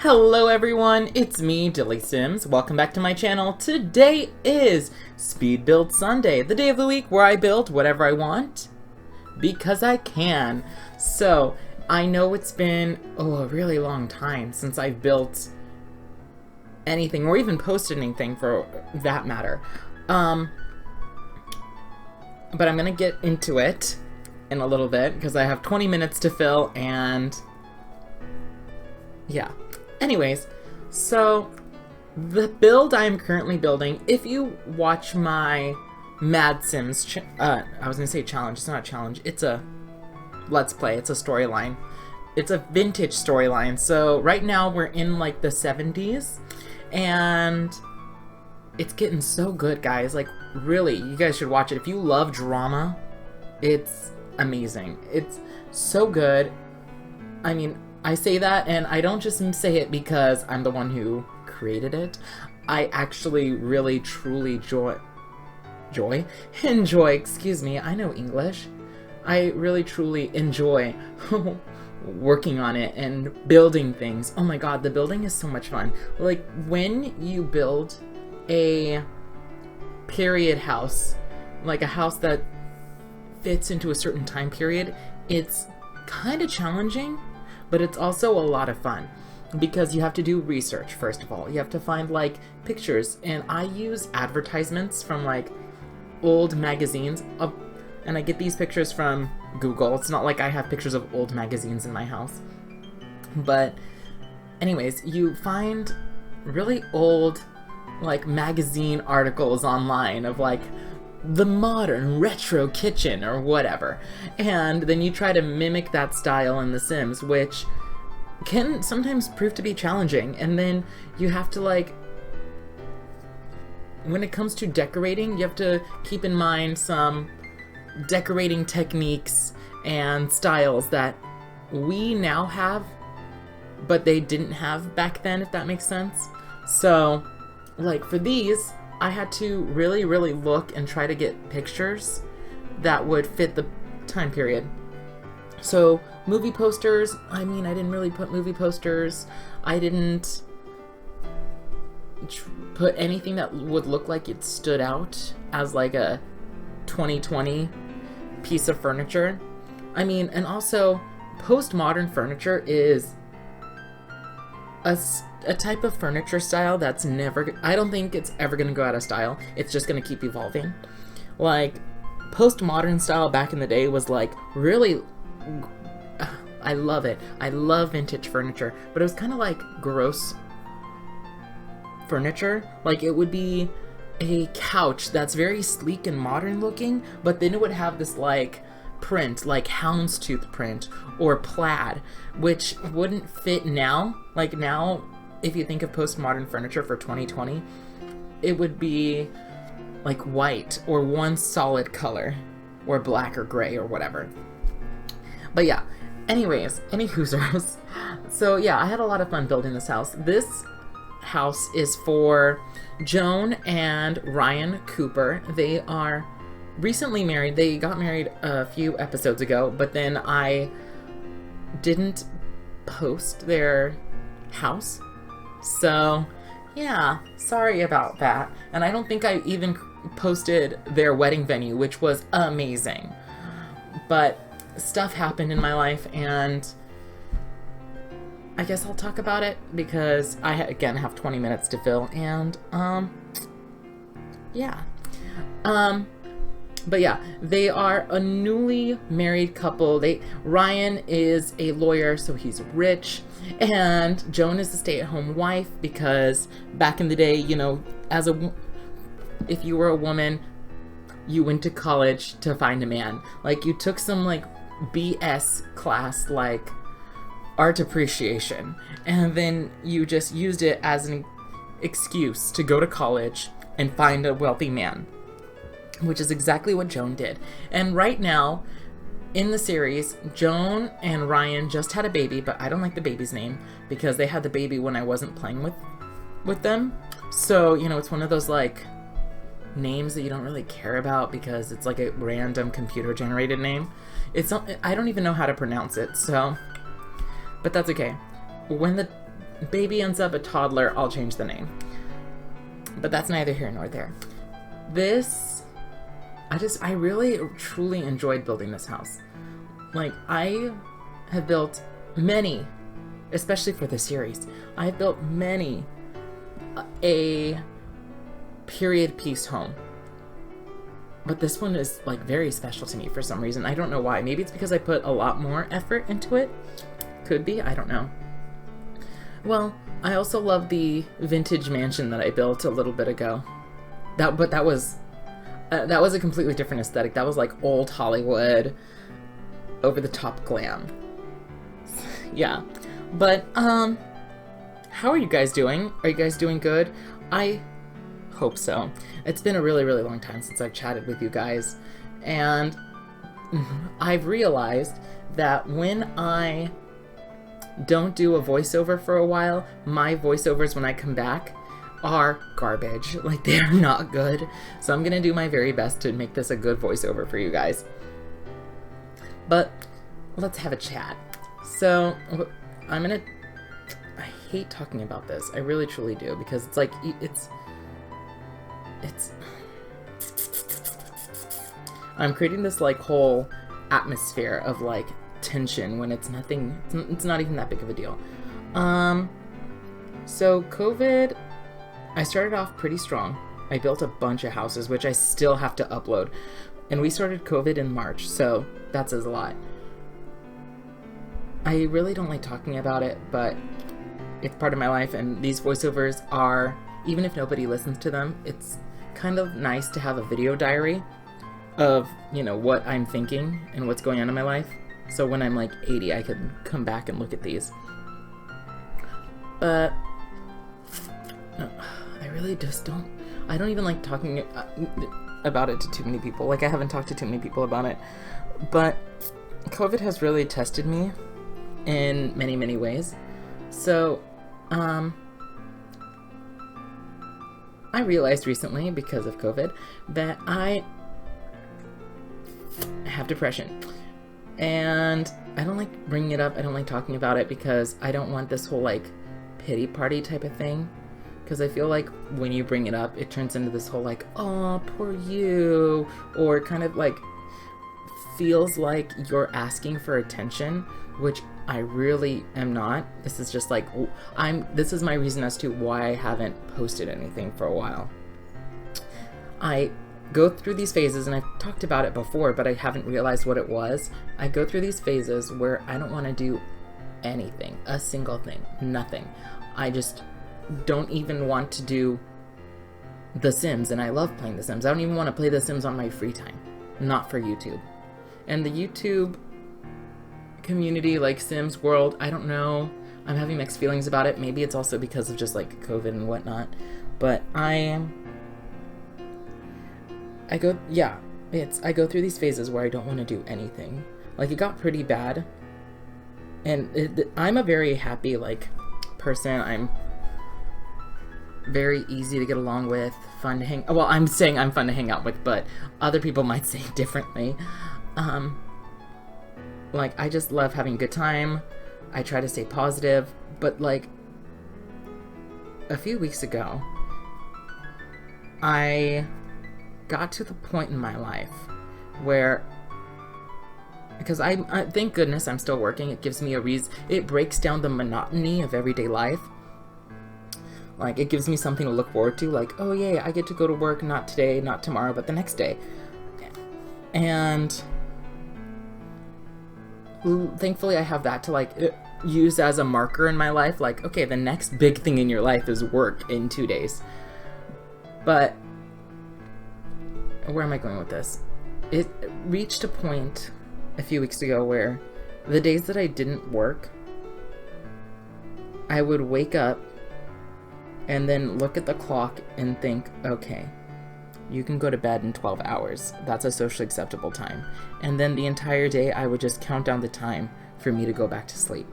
Hello everyone, it's me, DillysSims. Welcome back to my channel. Today is Speed Build Sunday, the day of the week where I build whatever I want because I can. So, I know it's been, a really long time since I've built anything or even posted anything for that matter. But I'm gonna get into it in a little bit because I have 20 minutes to fill and yeah. Anyways, so the build I'm currently building, if you watch my Mad Sims, I was gonna say challenge, it's not a challenge, it's a let's play, it's a storyline. It's a vintage storyline, so right now we're in like the 70s, and it's getting so good, guys. Like, really, you guys should watch it. If you love drama, it's amazing. It's so good. I mean, I say that, and I don't just say it because I'm the one who created it. I actually really, truly enjoy, excuse me, I know English. I really, truly enjoy working on it and building things. Oh my god, the building is so much fun. Like, when you build a period house, like a house that fits into a certain time period, it's kind of challenging, but it's also a lot of fun because you have to do research. First of all, you have to find like pictures, and I use advertisements from like old magazines and I get these pictures from Google. It's not like I have pictures of old magazines in my house, but anyways, you find really old like magazine articles online of like the modern retro kitchen or whatever, and then you try to mimic that style in The Sims, which can sometimes prove to be challenging. And then you have to, like, when it comes to decorating, you have to keep in mind some decorating techniques and styles that we now have but they didn't have back then, if that makes sense. So like for these, I had to really, really look and try to get pictures that would fit the time period. So movie posters, I mean, I didn't really put movie posters. I didn't put anything that would look like it stood out as like a 2020 piece of furniture. I mean, and also postmodern furniture is a type of furniture style that's never, I don't think it's ever going to go out of style. It's just going to keep evolving. Like, postmodern style back in the day was like really, I love it. I love vintage furniture, but it was kind of like gross furniture. Like, it would be a couch that's very sleek and modern looking, but then it would have this like print, like houndstooth print or plaid, which wouldn't fit now. Like now, if you think of postmodern furniture for 2020, it would be like white or one solid color or black or gray or whatever. But yeah, anyways, any hoosers. So yeah, I had a lot of fun building this house. This house is for Joan and Ryan Cooper. They are recently married. They got married a few episodes ago, but then I didn't post their house. So yeah, sorry about that. And I don't think I even posted their wedding venue, which was amazing. But stuff happened in my life, and I guess I'll talk about it because I again have 20 minutes to fill, and yeah. But yeah, they are a newly married couple. Ryan is a lawyer, so he's rich, and Joan is a stay-at-home wife because back in the day, you know, if you were a woman, you went to college to find a man. Like, you took some like BS class like art appreciation, and then you just used it as an excuse to go to college and find a wealthy man, which is exactly what Joan did. And right now, in the series, Joan and Ryan just had a baby, but I don't like the baby's name because they had the baby when I wasn't playing with them. So, you know, it's one of those, like, names that you don't really care about because it's like a random computer-generated name. I don't even know how to pronounce it, so... But that's okay. When the baby ends up a toddler, I'll change the name. But that's neither here nor there. I really truly enjoyed building this house. Like, I have built many, especially for the series, I've built many a period piece home. But this one is like very special to me for some reason. I don't know why. Maybe it's because I put a lot more effort into it. Could be, I don't know. Well, I also love the vintage mansion that I built a little bit ago. That was a completely different aesthetic. That was like old Hollywood, over the top glam. Yeah. But how are you guys doing? Are you guys doing good? I hope so. It's been a really, really long time since I've chatted with you guys, and I've realized that when I don't do a voiceover for a while, my voiceovers when I come back are garbage. Like, they are not good. So I'm gonna do my very best to make this a good voiceover for you guys. But let's have a chat. So I hate talking about this. I really truly do, because it's like, I'm creating this like whole atmosphere of like tension when it's nothing, it's not even that big of a deal. So COVID, I started off pretty strong. I built a bunch of houses, which I still have to upload. And we started COVID in March, so that says a lot. I really don't like talking about it, but it's part of my life, and these voiceovers are, even if nobody listens to them, it's kind of nice to have a video diary of, you know, what I'm thinking and what's going on in my life. So when I'm like 80, I could come back and look at these. But I really just I don't even like talking about it to too many people. Like, I haven't talked to too many people about it. But COVID has really tested me in many, many ways. So, I realized recently, because of COVID, that I have depression. And I don't like bringing it up. I don't like talking about it, because I don't want this whole like pity party type of thing. Because I feel like when you bring it up, it turns into this whole like, oh, poor you, or kind of like feels like you're asking for attention, which I really am not. This is just like, this is my reason as to why I haven't posted anything for a while. I go through these phases, and I've talked about it before, but I haven't realized what it was. I go through these phases where I don't want to do anything, a single thing, nothing. I just don't even want to do The Sims, and I love playing The Sims. I don't even want to play The Sims on my free time, not for YouTube. And the YouTube community, like Sims World, I don't know. I'm having mixed feelings about it. Maybe it's also because of just like COVID and whatnot. But I go through these phases where I don't want to do anything. Like, it got pretty bad. And I'm a very happy like person. I'm very easy to get along with, fun to hang. Well, I'm saying I'm fun to hang out with, but other people might say differently. Like, I just love having a good time. I try to stay positive, but like a few weeks ago, I got to the point in my life where, because I thank goodness I'm still working. It gives me a reason. It breaks down the monotony of everyday life. Like, it gives me something to look forward to. Like, oh yay, I get to go to work, not today, not tomorrow, but the next day. And thankfully I have that to like use as a marker in my life. Like, okay, the next big thing in your life is work in 2 days. But where am I going with this? It reached a point a few weeks ago where the days that I didn't work, I would wake up and then look at the clock and think, okay, you can go to bed in 12 hours. That's a socially acceptable time. And then the entire day, I would just count down the time for me to go back to sleep.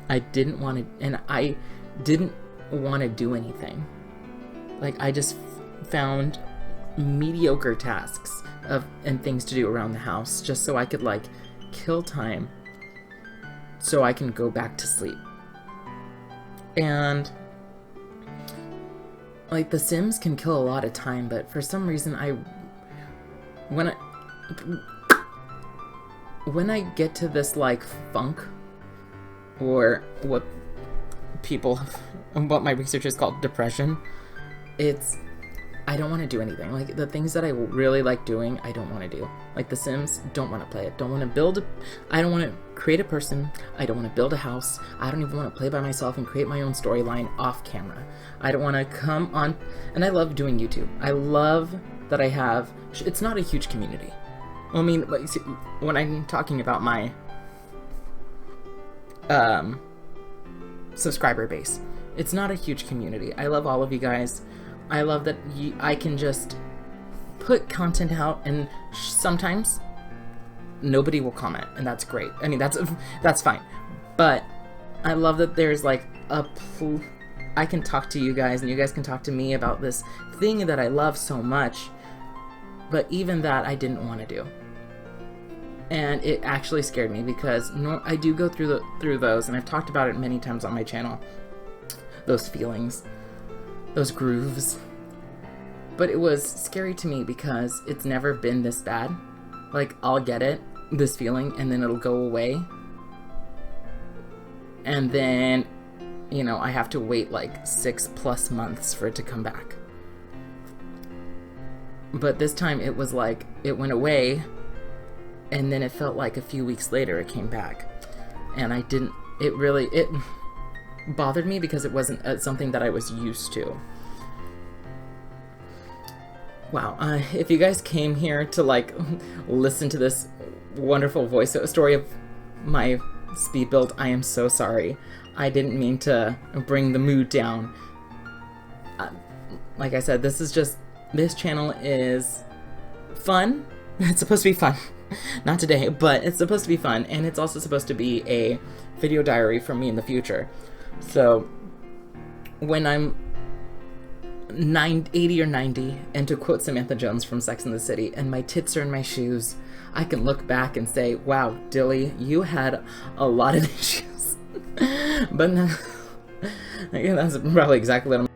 I didn't want to do anything. Like, I just found mediocre tasks and things to do around the house just so I could like kill time so I can go back to sleep. And like The Sims can kill a lot of time, but for some reason when I get to this like funk, or what my researchers call depression, I don't want to do anything. Like the things that I really like doing, I don't want to do. Like The Sims, don't want to play it. Don't want to I don't want to create a person. I don't want to build a house. I don't even want to play by myself and create my own storyline off camera. I don't want to come on, and I love doing YouTube. I love that I have, it's not a huge community. I mean, when I'm talking about my subscriber base, it's not a huge community. I love all of you guys. I love that I can just put content out, and sometimes nobody will comment, and that's great. I mean, that's fine. But I love that there's like I can talk to you guys, and you guys can talk to me about this thing that I love so much. But even that, I didn't want to do, and it actually scared me, because I do go through those, and I've talked about it many times on my channel. Those feelings, those grooves. But it was scary to me because it's never been this bad. Like, I'll get this feeling, and then it'll go away. And then, you know, I have to wait like 6+ months for it to come back. But this time it was like, it went away, and then it felt like a few weeks later it came back. And it bothered me because it wasn't something that I was used to. Wow, if you guys came here to like listen to this wonderful voice story of my speed build, I am so sorry. I didn't mean to bring the mood down. Like I said, this channel is fun. It's supposed to be fun. Not today, but it's supposed to be fun, and it's also supposed to be a video diary for me in the future. So when I'm 80 or 90, and to quote Samantha Jones from Sex and the City, and my tits are in my shoes, I can look back and say, wow, Dilly, you had a lot of issues. But no, yeah, that's probably exactly what I'm